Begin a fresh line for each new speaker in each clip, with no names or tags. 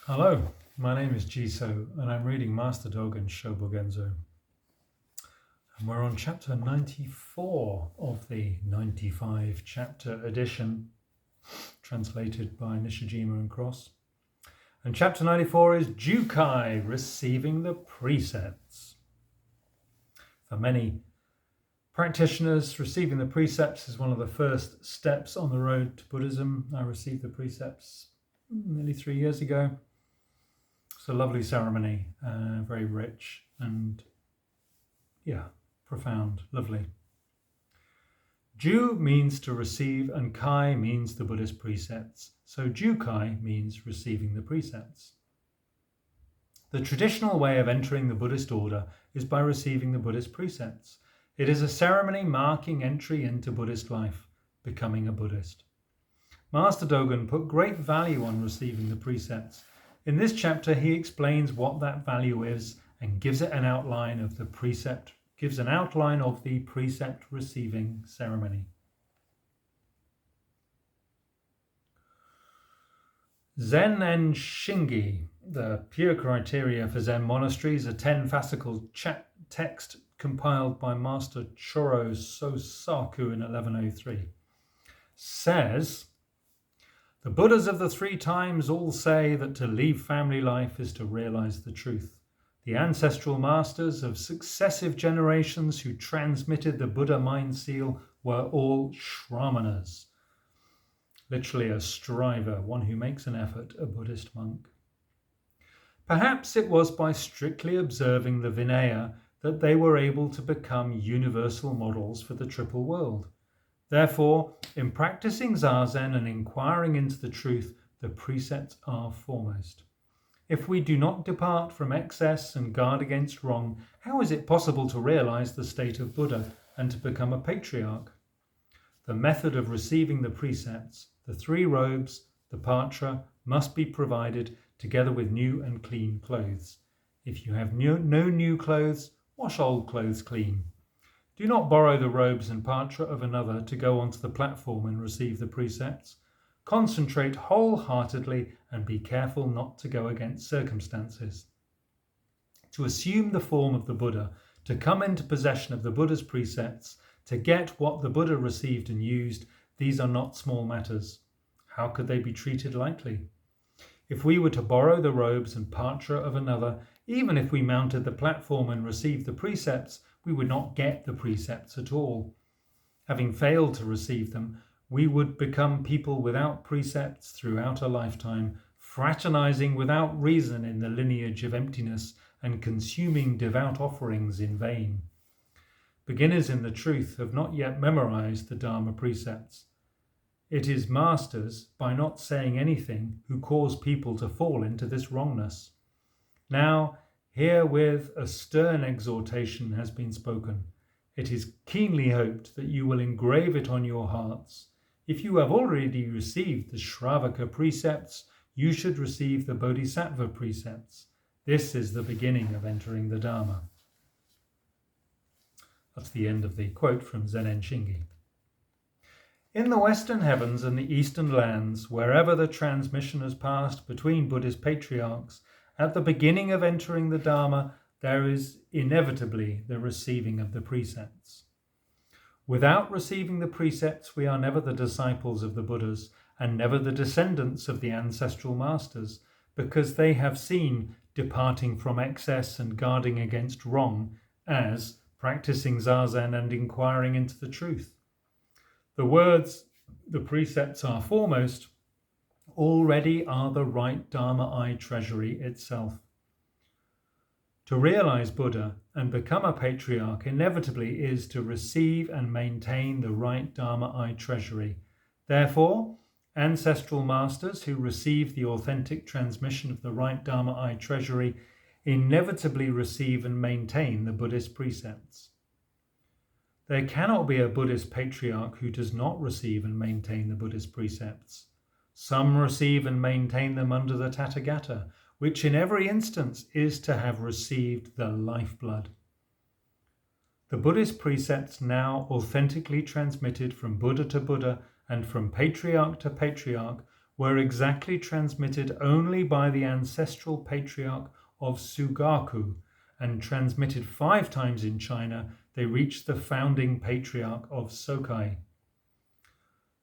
Hello, my name is Jiso and I'm reading Master Dōgen's Shōbōgenzō. And we're on chapter 94 of the 95 chapter edition, translated by Nishijima and Cross. And chapter 94 is Jukai, receiving the precepts. For many practitioners, receiving the precepts is one of the first steps on the road to Buddhism. I received the precepts nearly 3 years ago. It's a lovely ceremony, very rich and, profound, lovely. Ju means to receive and Kai means the Buddhist precepts. So Jukai means receiving the precepts. The traditional way of entering the Buddhist order is by receiving the Buddhist precepts. It is a ceremony marking entry into Buddhist life, becoming a Buddhist. Master Dōgen put great value on receiving the precepts. In this chapter, he explains what that value is and gives it an outline of the precept receiving ceremony. Zen and Shingi, the pure criteria for Zen monasteries, a 10-fascicle text compiled by Master Choro Sosaku in 1103, says, "The Buddhas of the 3 times all say that to leave family life is to realize the truth. The ancestral masters of successive generations who transmitted the Buddha mind seal were all Shramanas." Literally a striver, one who makes an effort, a Buddhist monk. Perhaps it was by strictly observing the Vinaya that they were able to become universal models for the triple world. Therefore, in practicing Zazen and inquiring into the truth, the precepts are foremost. If we do not depart from excess and guard against wrong, how is it possible to realize the state of Buddha and to become a patriarch? The method of receiving the precepts, the 3 robes, the patra, must be provided together with new and clean clothes. If you have no new clothes, wash old clothes clean. Do not borrow the robes and patra of another to go onto the platform and receive the precepts. Concentrate wholeheartedly and be careful not to go against circumstances. To assume the form of the Buddha, to come into possession of the Buddha's precepts, to get what the Buddha received and used, these are not small matters. How could they be treated lightly? If we were to borrow the robes and patra of another, even if we mounted the platform and received the precepts, we would not get the precepts at all. Having failed to receive them, we would become people without precepts throughout a lifetime, fraternizing without reason in the lineage of emptiness and consuming devout offerings in vain. Beginners in the truth have not yet memorized the Dharma precepts. It is masters, by not saying anything, who cause people to fall into this wrongness. Now, herewith a stern exhortation has been spoken. It is keenly hoped that you will engrave it on your hearts. If you have already received the Shravaka precepts, you should receive the Bodhisattva precepts. This is the beginning of entering the Dharma. That's the end of the quote from Zen and Shingi. In the Western heavens and the Eastern lands, wherever the transmission has passed between Buddhist patriarchs, at the beginning of entering the Dharma, there is inevitably the receiving of the precepts. Without receiving the precepts, we are never the disciples of the Buddhas and never the descendants of the ancestral masters, because they have seen departing from excess and guarding against wrong as practicing Zazen and inquiring into the truth. The words, "the precepts are foremost," already are the right Dharma-eye treasury itself. To realize Buddha and become a patriarch inevitably is to receive and maintain the right Dharma-eye treasury. Therefore, ancestral masters who receive the authentic transmission of the right Dharma-eye treasury inevitably receive and maintain the Buddhist precepts. There cannot be a Buddhist patriarch who does not receive and maintain the Buddhist precepts. Some receive and maintain them under the Tathagata, which in every instance is to have received the lifeblood. The Buddhist precepts now authentically transmitted from Buddha to Buddha and from patriarch to patriarch were exactly transmitted only by the ancestral patriarch of Sugaku, and transmitted 5 times in China, they reached the founding patriarch of Shokai.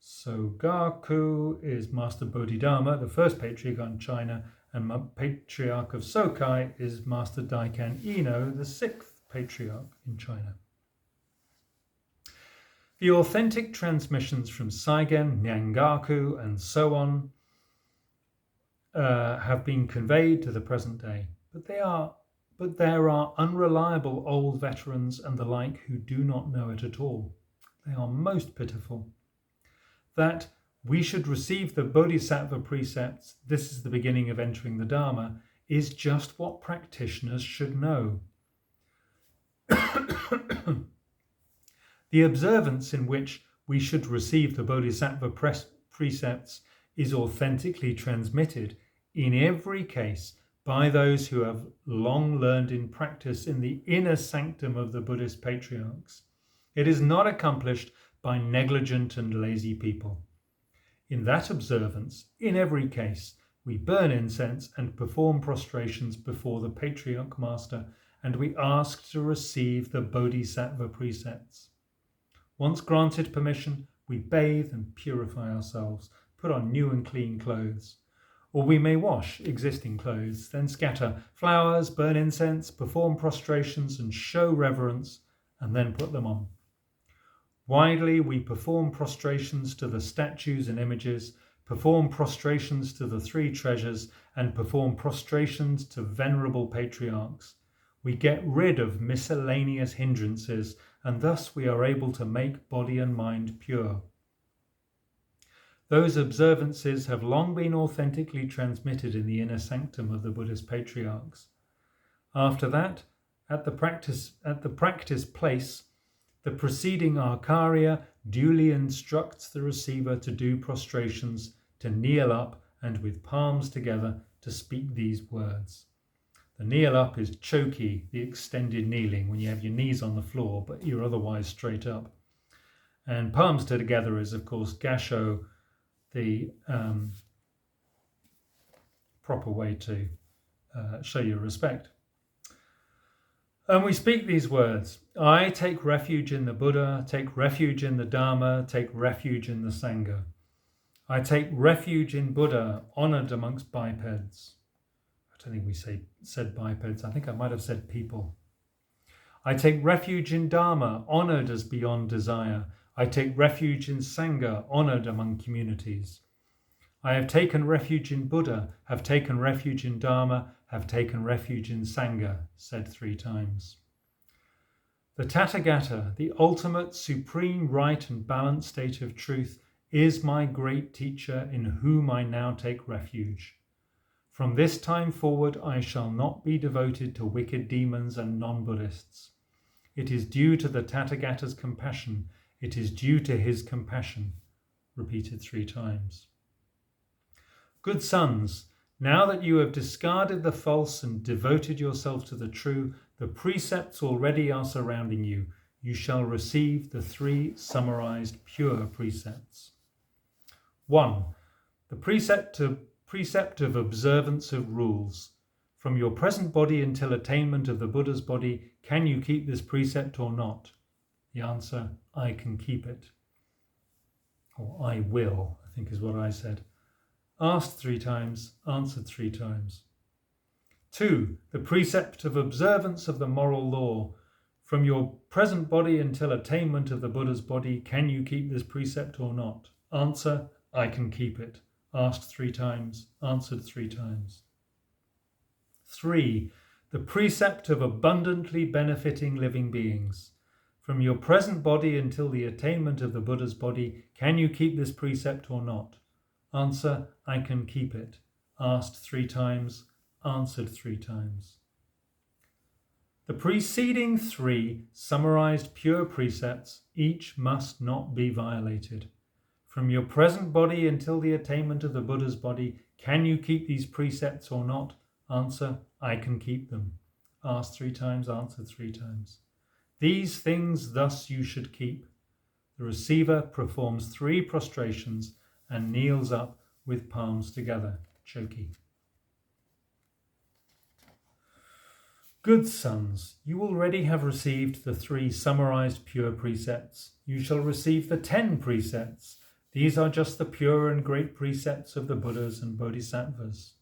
Sogaku is Master Bodhidharma, the first patriarch in China, and patriarch of Shokai is Master Daikan Ino, the 6th patriarch in China. The authentic transmissions from Saigen, Nyangaku, and so on have been conveyed to the present day, but there are unreliable old veterans and the like who do not know it at all. They are most pitiful. That we should receive the Bodhisattva precepts, this is the beginning of entering the Dharma, is just what practitioners should know. The observance in which we should receive the Bodhisattva precepts is authentically transmitted in every case by those who have long learned in practice in the inner sanctum of the Buddhist patriarchs. It is not accomplished by negligent and lazy people. In that observance, in every case, we burn incense and perform prostrations before the patriarch master, and we ask to receive the Bodhisattva precepts. Once granted permission, we bathe and purify ourselves, put on new and clean clothes. Or we may wash existing clothes, then scatter flowers, burn incense, perform prostrations and show reverence, and then put them on. Widely we perform prostrations to the statues and images, perform prostrations to the 3 treasures, and perform prostrations to venerable patriarchs. We get rid of miscellaneous hindrances, and thus we are able to make body and mind pure. Those observances have long been authentically transmitted in the inner sanctum of the Buddhist patriarchs. After that, at the practice place, the preceding Acharya duly instructs the receiver to do prostrations, to kneel up, and with palms together to speak these words. The kneel up is choki, the extended kneeling, when you have your knees on the floor but you're otherwise straight up. And palms together is, of course, gasho, the proper way to show your respect. And we speak these words: I take refuge in the Buddha, take refuge in the Dharma, take refuge in the Sangha. I take refuge in Buddha, honoured amongst bipeds. I don't think we said bipeds. I think I might have said people. I take refuge in Dharma, honoured as beyond desire. I take refuge in Sangha, honoured among communities. I have taken refuge in Buddha, have taken refuge in Dharma, have taken refuge in Sangha, said 3 times. The Tathagata, the ultimate, supreme, right and balanced state of truth, is my great teacher in whom I now take refuge. From this time forward I shall not be devoted to wicked demons and non-Buddhists. It is due to the Tathagata's compassion. It is due to his compassion, repeated 3 times. Good sons, now that you have discarded the false and devoted yourself to the true, the precepts already are surrounding you. You shall receive the 3 summarized pure precepts. 1. The precept of observance of rules. From your present body until attainment of the Buddha's body, can you keep this precept or not? The answer, I can keep it. Or I will, I think is what I said. Asked 3 times, answered 3 times. 2. The precept of observance of the moral law. From your present body until attainment of the Buddha's body, can you keep this precept or not? Answer, I can keep it. Asked 3 times, answered 3 times. 3. The precept of abundantly benefiting living beings. From your present body until the attainment of the Buddha's body, can you keep this precept or not? Answer, I can keep it. Asked 3 times, answered 3 times. The preceding 3 summarized pure precepts, each must not be violated. From your present body until the attainment of the Buddha's body, can you keep these precepts or not? Answer, I can keep them. Asked 3 times, answered 3 times. These things thus you should keep. The receiver performs 3 prostrations and kneels up with palms together, choki. Good sons, you already have received the 3 summarized pure precepts. You shall receive the 10 precepts. These are just the pure and great precepts of the Buddhas and Bodhisattvas.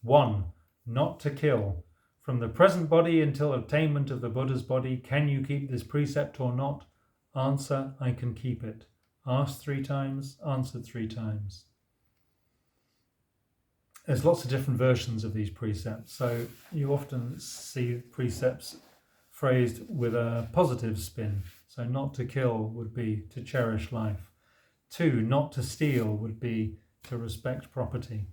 1. Not to kill. From the present body until attainment of the Buddha's body, can you keep this precept or not? Answer, I can keep it. Asked 3 times, answered 3 times. There's lots of different versions of these precepts, so you often see precepts phrased with a positive spin. So not to kill would be to cherish life. 2, not to steal would be to respect property.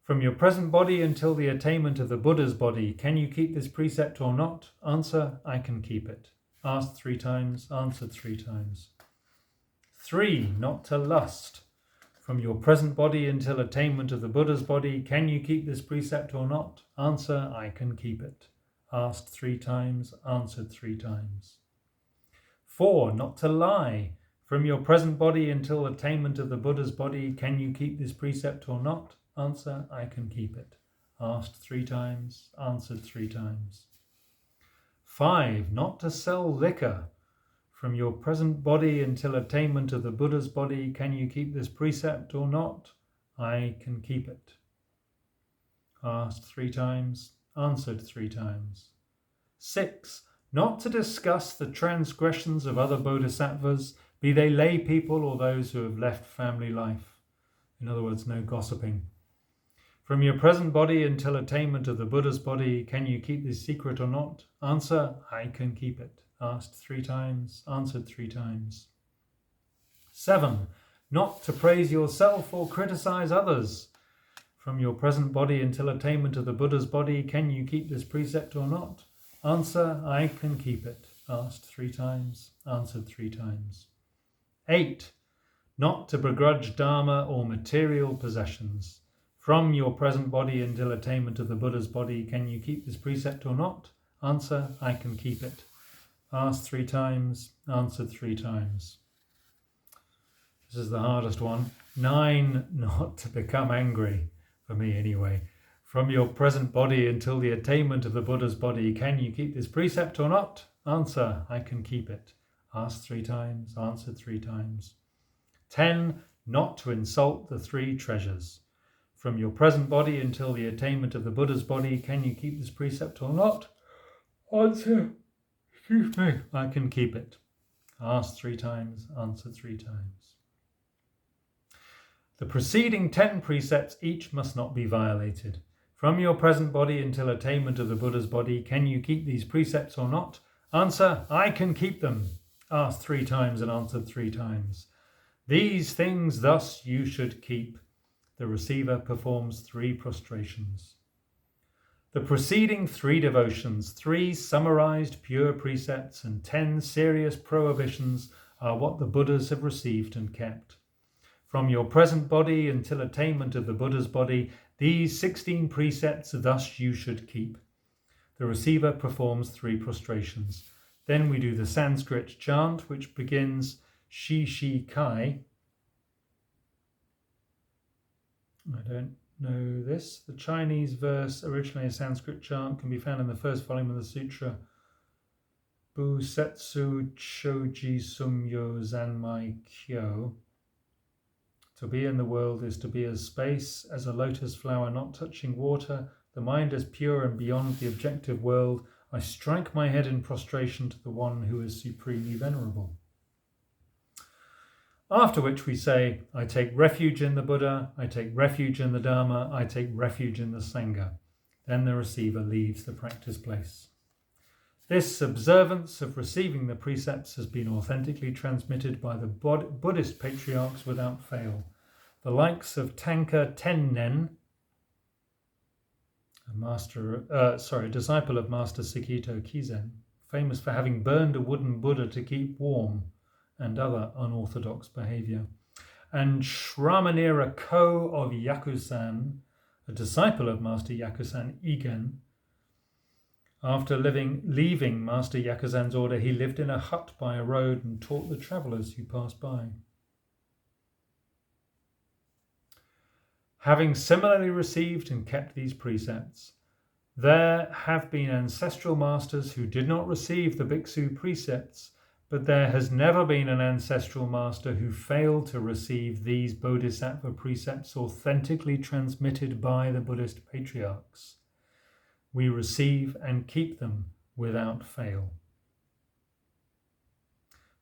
From your present body until the attainment of the Buddha's body, can you keep this precept or not? Answer, I can keep it. Asked 3 times, answered 3 times. 3, not to lust. From your present body until attainment of the Buddha's body, can you keep this precept or not? Answer, I can keep it. Asked 3 times, answered 3 times. 4, not to lie. From your present body until attainment of the Buddha's body, can you keep this precept or not? Answer, I can keep it. Asked 3 times, answered 3 times. 5, not to sell liquor. From your present body until attainment of the Buddha's body, can you keep this precept or not? I can keep it. Asked 3 times, answered 3 times. 6, not to discuss the transgressions of other bodhisattvas, be they lay people or those who have left family life. In other words, no gossiping. From your present body until attainment of the Buddha's body, can you keep this secret or not? Answer, I can keep it. Asked 3 times, answered 3 times. 7, not to praise yourself or criticize others. From your present body until attainment of the Buddha's body, can you keep this precept or not? Answer, I can keep it. Asked 3 times, answered 3 times. 8, not to begrudge dharma or material possessions. From your present body until attainment of the Buddha's body, can you keep this precept or not? Answer, I can keep it. Asked 3 times, answered 3 times. This is the hardest one. 9, not to become angry, for me anyway. From your present body until the attainment of the Buddha's body, can you keep this precept or not? Answer, I can keep it. Asked 3 times, answered 3 times. 10, not to insult the 3 treasures. From your present body until the attainment of the Buddha's body, can you keep this precept or not? Answer, excuse me, I can keep it. Asked 3 times, answered 3 times. The preceding 10 precepts each must not be violated. From your present body until attainment of the Buddha's body, can you keep these precepts or not? Answer, I can keep them. Asked 3 times and answered 3 times. These things thus you should keep. The receiver performs 3 prostrations. The preceding 3 devotions, 3 summarized pure precepts and 10 serious prohibitions are what the Buddhas have received and kept. From your present body until attainment of the Buddha's body, these 16 precepts thus you should keep. The receiver performs 3 prostrations. Then we do the Sanskrit chant, which begins Jukai. I don't know this. The Chinese verse, originally a Sanskrit chant, can be found in the first volume of the sutra Busetsu Choji Sumyo Zanmai Kyo. To be in the world is to be as space, as a lotus flower not touching water, the mind as pure and beyond the objective world. I strike my head in prostration to the one who is supremely venerable. After which we say, I take refuge in the Buddha, I take refuge in the Dharma, I take refuge in the Sangha. Then the receiver leaves the practice place. This observance of receiving the precepts has been authentically transmitted by the Buddhist patriarchs without fail. The likes of Tanka Tennen, a disciple of Master Sikito Kizen, famous for having burned a wooden Buddha to keep warm, and other unorthodox behavior. And Shramanira Ko of Yakusan, a disciple of Master Yakusan Igen, after leaving Master Yakusan's order, he lived in a hut by a road and taught the travellers who passed by. having similarly received and kept these precepts. There have been ancestral masters who did not receive the bhiksu precepts, but there has never been an ancestral master who failed to receive these bodhisattva precepts authentically transmitted by the Buddhist patriarchs. We receive and keep them without fail.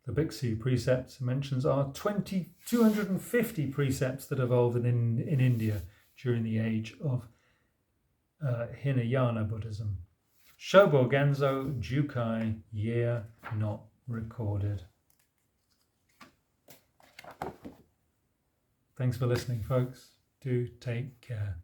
The bhiksu precepts mentions are 250 precepts that evolved in India during the age of Hinayana Buddhism. Shōbōgenzō, Jukai, year not recorded. Thanks for listening, folks. Do take care.